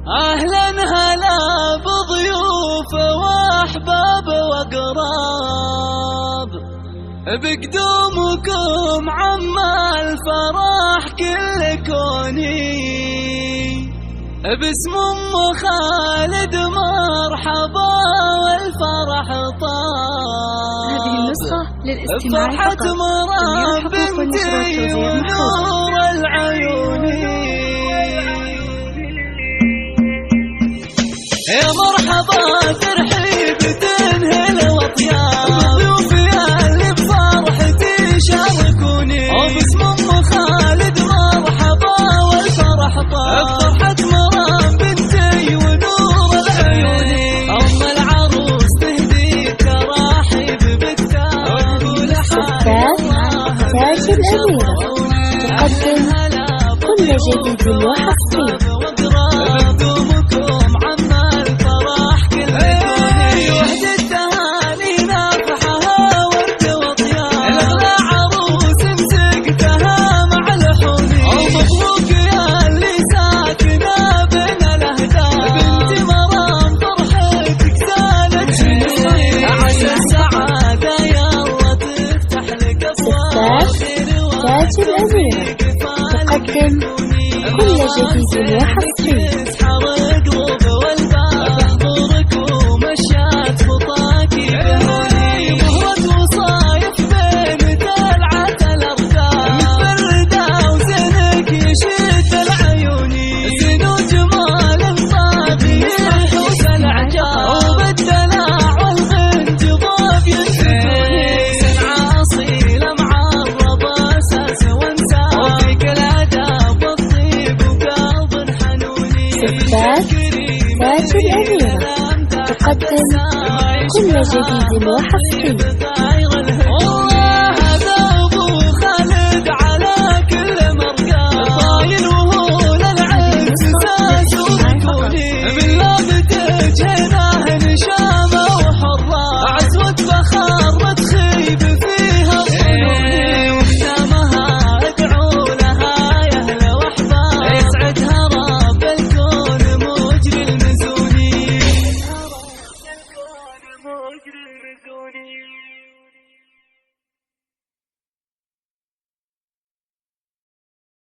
أهلا هلا بضيوف وأحباب وأقراب، بقدومكم عم الفرح كل كوني، باسم أم خالد مرحبا والفرح طاب. هذه النسخة للاستماع فرحة فقط. مرام بنتي ونور العيوني، يا مرحبا ترحيب تنهل وطياب، ضيوفي اللي بفرحتي شاركوني، وباسم أم خالد مرحبا والفرح طاب. فرحة مرام بنتي ونور العيوني، أم العروس تهدي تراحيب بالتاب، ستات تاج الأميرة تقدم كل جديد وحصري. تاج الأميرة تقدم كل جديد وحصري. تاج الأميرة تقدم كل جديد وحصري.